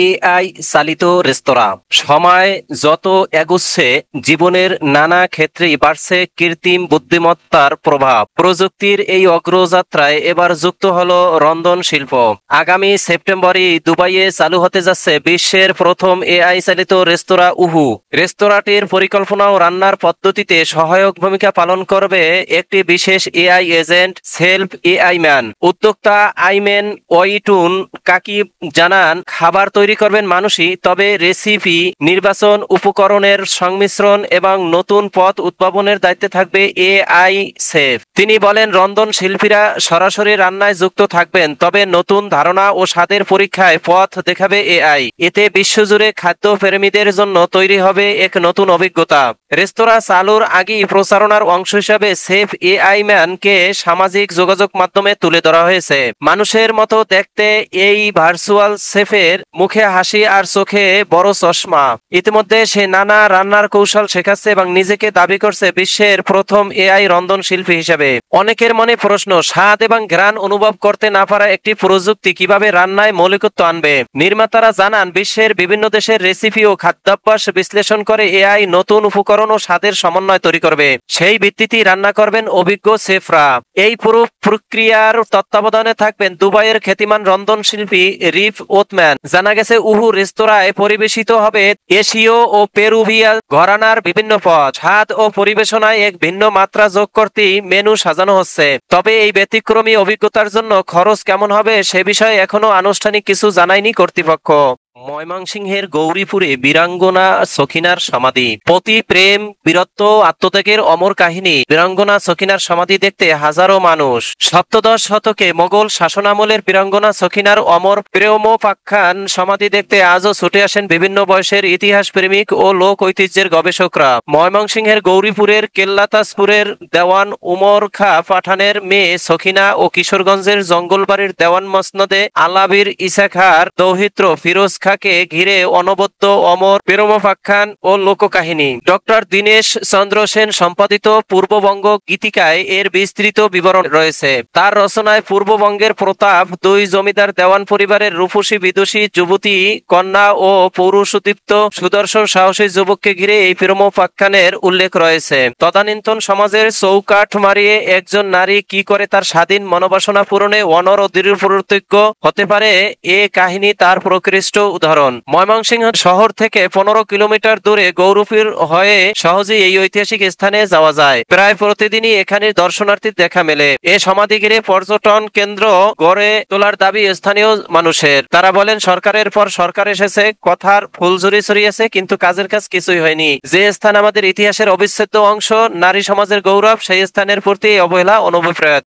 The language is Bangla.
এআই চালিত রেস্তোরাঁ। সময় যত এগুচ্ছে জীবনের নানা ক্ষেত্রেই বাড়ছে কৃত্রিম বুদ্ধিমত্তার প্রভাব। প্রযুক্তির এই অগ্রযাত্রায় এবার যুক্ত হলো রন্ধন শিল্প। আগামী সেপ্টেম্বরে দুবাইয়ে চালু হতে যাচ্ছে বিশ্বের প্রথম এআই চালিত রেস্তোরাঁ উহু। রেস্তোরাঁটির পরিকল্পনা ও রান্নার পদ্ধতিতে সহায়ক ভূমিকা পালন করবে একটি বিশেষ AI agent, self AI man. উদ্যোক্তা আইমেন ওয়াইটুন কাকি জানান, খাবার তৈরি করবেন মানুষই, তবে রেসিপি নির্বাচন, উপকরণের সংমিশ্রণ এবং নতুন পথ উদ্ভাবনের দায়িত্বে থাকবে এআই সেফ। তিনি বলেন, রন্ধন শিল্পীরা সরাসরি রান্নায় যুক্ত থাকবেন, তবে নতুন ধারণা ও স্বাদের পরীক্ষায় পথ দেখাবে এআই। এতে বিশ্বজুড়ে খাদ্য প্রেমীদের জন্য তৈরি হবে এক নতুন অভিজ্ঞতা। রেস্তোরাঁ চালুর আগেই প্রচারণার অংশ হিসাবে সেফ এআই ম্যানকে সামাজিক যোগাযোগ মাধ্যমে তুলে ধরা হয়েছে। মানুষের মতো দেখতে এই ভার্চুয়াল শেফের মুখে হাসি আর চোখে বড় চশমা। ইতিমধ্যে সে নানা রান্নার কৌশল শেখাচ্ছে এবং নিজেকে দাবি করছে বিশ্বের প্রথম এআই রন্ধন শিল্পী হিসেবে। অনেকের মনে প্রশ্ন, স্বাদ এবং ঘ্রাণ অনুভব করতে না পারা একটি প্রযুক্তি কিভাবে রান্নায় মৌলিকত্ব আনবে? নির্মাতারা জানান, বিশ্বের বিভিন্ন দেশের রেসিপি ও খাদ্যাভ্যাস বিশ্লেষণ করে এআই নতুন উপকরণ ও স্বাদের সমন্বয় তৈরি করবে। সেই ভিত্তিতেই রান্না করবেন অভিজ্ঞ শেফরা। এই পুরো প্রক্রিয়ার তত্ত্বাবধানে থাকবেন দুবাইয়ের খ্যাতিমান রন্ধন শিল্পী রিফ ওথম্যান। জানা গেছে, উহু রেস্তোরাঁয় পরিবেশিত হবে এশীয় ও পেরুভিয়ান ঘরানার বিভিন্ন পদ। স্বাদ ও পরিবেশনায় এক ভিন্ন মাত্রা যোগ করতেই মেনু সাজানো হচ্ছে। তবে এই ব্যতিক্রমী অভিজ্ঞতার জন্য খরচ কেমন হবে সে বিষয়ে এখনো আনুষ্ঠানিক কিছু জানায়নি কর্তৃপক্ষ। ময়মনসিংহের গৌরীপুরে বীরাঙ্গনা সখিনার সমাধি। পতি, প্রেম, বীরত্ব, আত্মত্যাগের অমর কাহিনী বীরাঙ্গনা সখিনার সমাধি দেখতে হাজারো মানুষ। সপ্তদশ শতকে মোগল শাসনামলের বীরাঙ্গনা সখিনার অমর প্রেমোপাখ্যান সমাধি দেখতে আজও ছুটে আসেন বিভিন্ন বয়সের ইতিহাস প্রেমিক ও লোক ঐতিহ্যের গবেষকরা। ময়মনসিংহের গৌরীপুরের কেল্লাতাজপুরের দেওয়ান উমর খা পাঠানের মেয়ে সখিনা ও কিশোরগঞ্জের জঙ্গলবাড়ির দেওয়ান মসনদে আলাবির ইসা খার দৌহিত্র ফিরোজ খাকে ঘিরে অনবদ্য অমর প্রেমোপাখ্যান ও লোককাহিনী। ডক্টর দীনেশ চন্দ্র সেন সম্পাদিত পূর্ববঙ্গ গীতিকায় এর বিস্তৃত বিবরণ রয়েছে। তার রচনায় পূর্ববঙ্গের প্রতাপ, দুই জমিদার দেওয়ান পরিবারের রূপসী বিদুষী যুবতী কন্যা ও পৌরুষদীপ্ত সুদর্শন সাহসী যুবককে ঘিরে এই প্রেমোপাখ্যানের উল্লেখ রয়েছে। তদানীন্তন সমাজের চৌকাঠ মারিয়ে একজন নারী কি করে তার স্বাধীন মনোবাসনা পূরণে অনর ও দৃঢ়প্রতিজ্ঞ হতে পারে, এ কাহিনী তার প্রকৃষ্ট উদাহরণ। ময়মনসিংহ শহর থেকে 15 কিলোমিটার দূরে গৌরীপুর হয়ে সহজেই এই ঐতিহাসিক স্থানে যাওয়া যায়। প্রায় প্রতিদিনই এখানে দর্শনার্থীর দেখা মেলে। এ সমাধি ঘিরে পর্যটন কেন্দ্র গড়ে তোলার দাবি স্থানীয় মানুষের। তারা বলেন, সরকারের পর সরকার এসেছে, কথার ফুলঝুরি ছড়িয়েছে, কিন্তু কাজের কাজ কিছুই হয়নি। যে স্থান আমাদের ইতিহাসের অবিচ্ছেদ্য অংশ, নারী সমাজের গৌরব, সেই স্থানের প্রতি অবহেলা অনুপ্রয়াত।